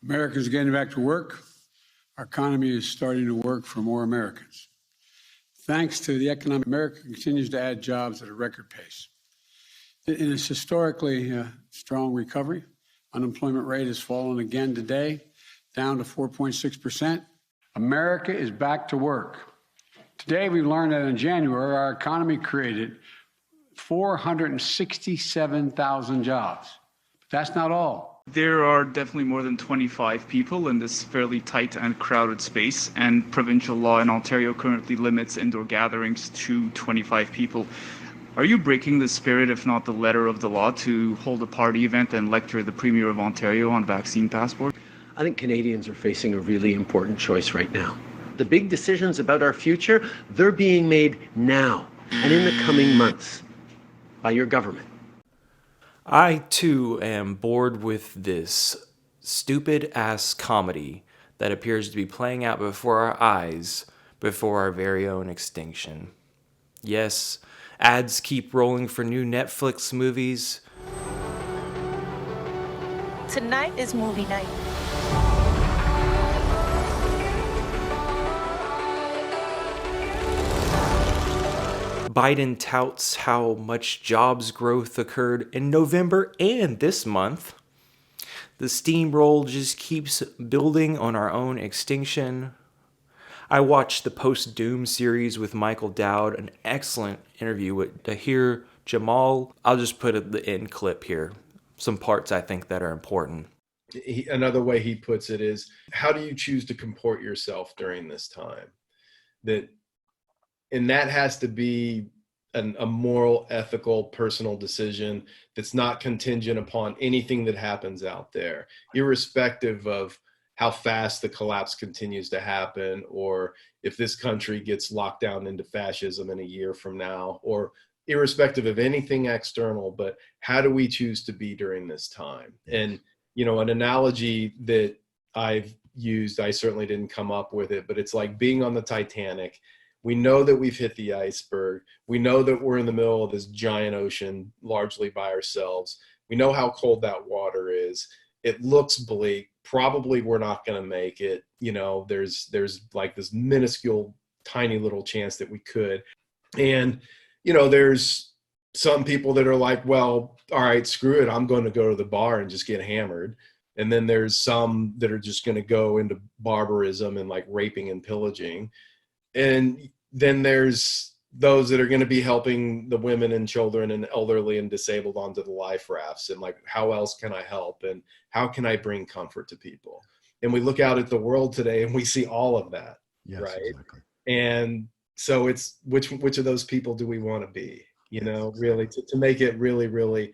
Americans are getting back to work. Our economy is starting to work for more Americans. Thanks to the economic, America continues to add jobs at a record pace. In its historically strong recovery, unemployment rate has fallen again today, down to 4.6%. America is back to work. Today, we learned that in January, our economy created 467,000 jobs. But that's not all. There are definitely more than 25 people in this fairly tight and crowded space, and provincial law in Ontario currently limits indoor gatherings to 25 people. Are you breaking the spirit, if not the letter of the law, to hold a party event and lecture the Premier of Ontario on vaccine passport? I think Canadians are facing a really important choice right now. The big decisions about our future, they're being made now and in the coming months by your government. I, too, am bored with this stupid-ass comedy that appears to be playing out before our eyes, before our very own extinction. Yes, ads keep rolling for new Netflix movies. Tonight is movie night. Biden touts how much jobs growth occurred in November and this month. The steamroll just keeps building on our own extinction. I watched the Post-Doom series with Michael Dowd, an excellent interview with Dahr, Jamail. I'll just put the end clip here, some parts I think that are important. Another way he puts it is, how do you choose to comport yourself during this time? And that has to be a moral, ethical, personal decision that's not contingent upon anything that happens out there, irrespective of how fast the collapse continues to happen, or if this country gets locked down into fascism in a year from now, or irrespective of anything external. But how do we choose to be during this time? And, an analogy that I've used, I certainly didn't come up with it, but it's like being on the Titanic. We know that we've hit the iceberg. We know that we're in the middle of this giant ocean, largely by ourselves. We know how cold that water is. It looks bleak. Probably we're not going to make it. There's like this minuscule, tiny little chance that we could. And, there's some people that are like, well, all right, screw it. I'm going to go to the bar and just get hammered. And then there's some that are just going to go into barbarism and like raping and pillaging. And then there's those that are going to be helping the women and children and elderly and disabled onto the life rafts. And like, how else can I help? And how can I bring comfort to people? And we look out at the world today and we see all of that. Yes, right? Exactly. And so it's which of those people do we want to be? Really to make it really, really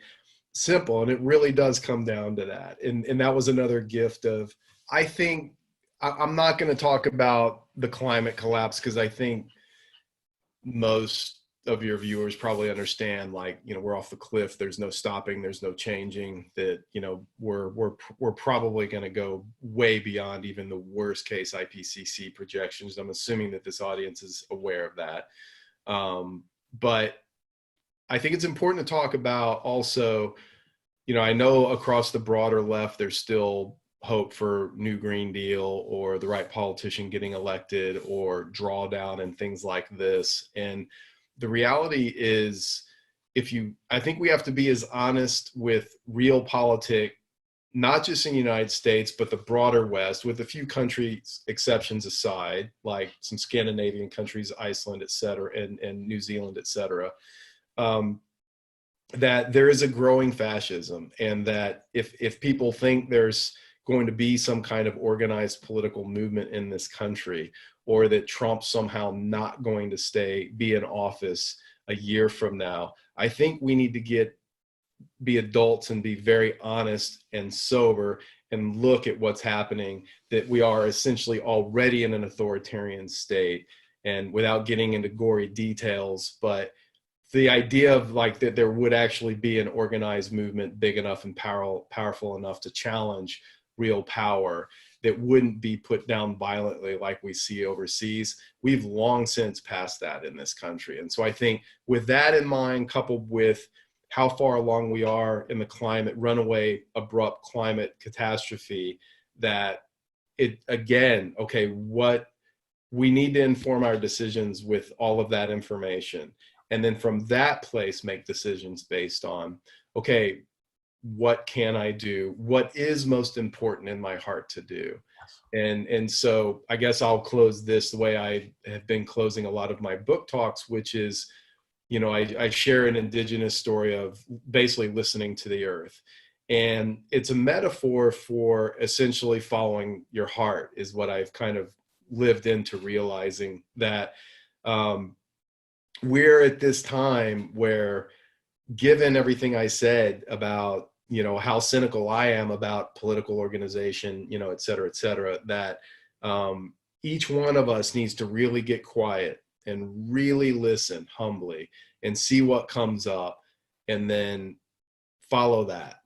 simple. And it really does come down to that. And that was another gift of, I think, I'm not going to talk about the climate collapse because I think most of your viewers probably understand, like, we're off the cliff. There's no stopping. There's no changing. That, we're probably going to go way beyond even the worst case IPCC projections. I'm assuming that this audience is aware of that. But I think it's important to talk about also, I know across the broader left, there's still hope for new Green Deal or the right politician getting elected or drawdown and things like this. And the reality is, I think we have to be as honest with real politics, not just in the United States, but the broader West, with a few countries exceptions aside, like some Scandinavian countries, Iceland, et cetera, and New Zealand, et cetera, that there is a growing fascism, and that if people think there's going to be some kind of organized political movement in this country, or that Trump's somehow not going to be in office a year from now, I think we need to be adults and be very honest and sober and look at what's happening, that we are essentially already in an authoritarian state. And without getting into gory details, but the idea of like that there would actually be an organized movement big enough and powerful enough to challenge real power that wouldn't be put down violently like we see overseas. We've long since passed that in this country. And so I think with that in mind, coupled with how far along we are in the runaway, abrupt climate catastrophe, that it, again, okay, what we need to inform our decisions with all of that information. And then from that place, make decisions based on, okay, what can I do? What is most important in my heart to do? And so I guess I'll close this the way I have been closing a lot of my book talks, which is, you know, I share an indigenous story of basically listening to the earth. And it's a metaphor for essentially following your heart, is what I've kind of lived into realizing, that we're at this time where, given everything I said about, you know, how cynical I am about political organization, you know, et cetera, that each one of us needs to really get quiet and really listen humbly and see what comes up and then follow that.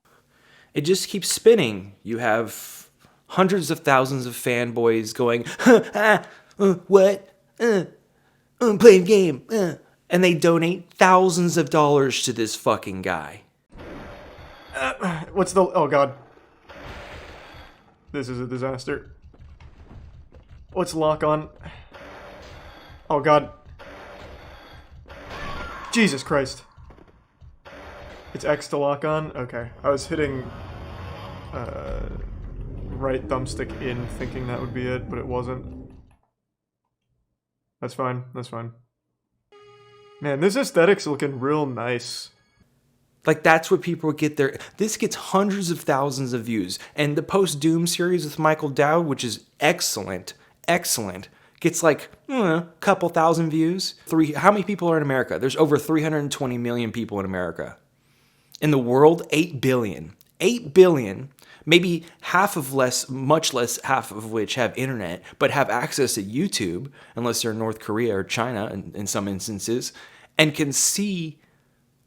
It just keeps spinning. You have hundreds of thousands of fanboys going, what? Playing game. And they donate thousands of dollars to this fucking guy. What's the... Oh, God. This is a disaster. What's lock on? Oh, God. Jesus Christ. It's X to lock on? Okay. I was hitting right thumbstick in thinking that would be it, but it wasn't. That's fine. That's fine. Man, this aesthetic's looking real nice. Like, that's what people get there. This gets hundreds of thousands of views. And the Post-Doom series with Michael Dowd, which is excellent, gets like, a couple thousand views. How many people are in America? There's over 320 million people in America. In the world, 8 billion. 8 billion, maybe much less half of which have internet, but have access to YouTube, unless they're in North Korea or China in some instances, and can see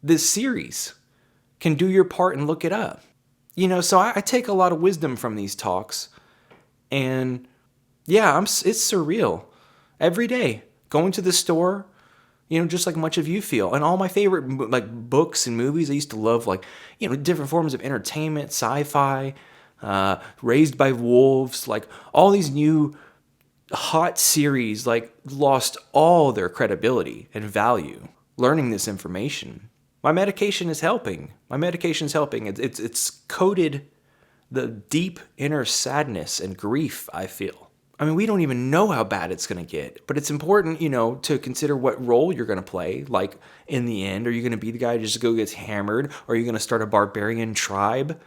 this series, can do your part and look it up. You know, so I take a lot of wisdom from these talks, and yeah, it's surreal. Every day, going to the store, you know, just like much of you feel. And all my favorite, like, books and movies, I used to love, like, you know, different forms of entertainment, sci-fi, Raised by Wolves, like, all these new hot series, like, lost all their credibility and value learning this information. My medication is helping. It's coated the deep inner sadness and grief I feel. I mean, we don't even know how bad it's going to get, but it's important, you know, to consider what role you're going to play. Like, in the end, are you going to be the guy who just gets hammered? Or are you going to start a barbarian tribe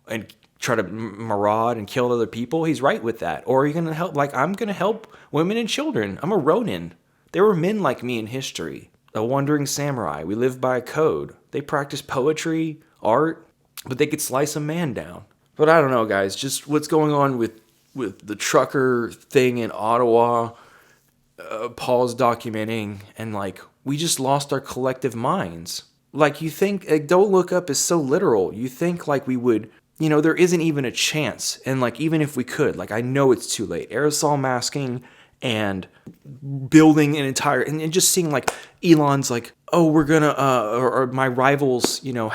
and try to maraud and kill other people? He's right with that. Or are you going to help? Like, I'm going to help women and children. I'm a Ronin. There were men like me in history. A wandering samurai. We live by a code. They practice poetry, art, but they could slice a man down. But I don't know, guys. Just what's going on with the trucker thing in Ottawa, Paul's documenting, and, like, we just lost our collective minds. Like, you think, like, Don't Look Up is so literal. You think, like, we would, you know, there isn't even a chance. And, like, even if we could, like, I know it's too late. Aerosol masking and building an entire, and just seeing, like, Elon's like, oh, we're gonna, or my rivals, you know,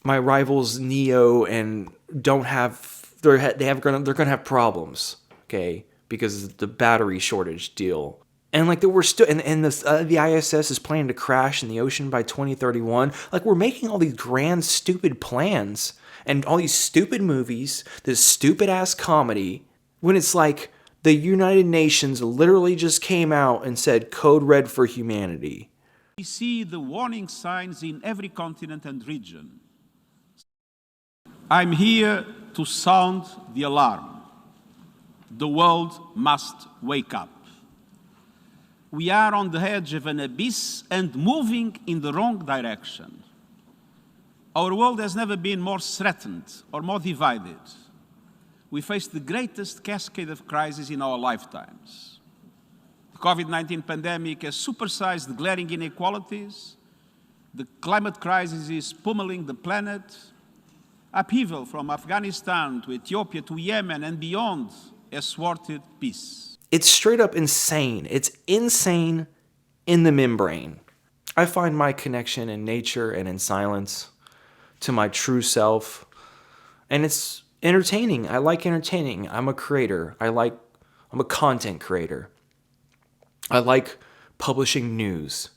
my rivals Neo and don't have, they're gonna have problems, okay, because of the battery shortage deal, and like that we're still, and the ISS is planning to crash in the ocean by 2031. Like, we're making all these grand stupid plans and all these stupid movies, this stupid ass comedy, when it's like the United Nations literally just came out and said code red for humanity. We see the warning signs in every continent and region. I'm here to sound the alarm. The world must wake up. We are on the edge of an abyss and moving in the wrong direction. Our world has never been more threatened or more divided. We face the greatest cascade of crises in our lifetimes. The COVID-19 pandemic has supersized the glaring inequalities. The climate crisis is pummeling the planet. Upheaval from Afghanistan to Ethiopia to Yemen and beyond has thwarted peace. It's straight up insane. It's insane in the membrane. I find my connection in nature and in silence to my true self. And it's entertaining. I like entertaining. I'm a creator. I'm a content creator. I like publishing news.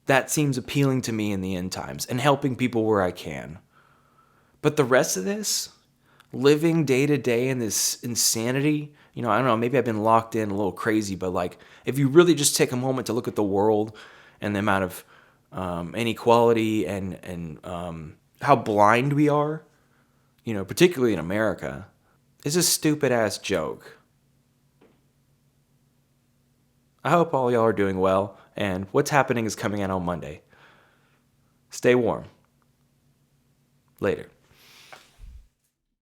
That seems appealing to me in the end times and helping people where I can. But the rest of this, living day to day in this insanity, I don't know, maybe I've been locked in a little crazy, but like if you really just take a moment to look at the world and the amount of inequality and how blind we are, particularly in America, it's a stupid ass joke. I hope all y'all are doing well, and What's Happening is coming out on Monday. Stay warm. Later.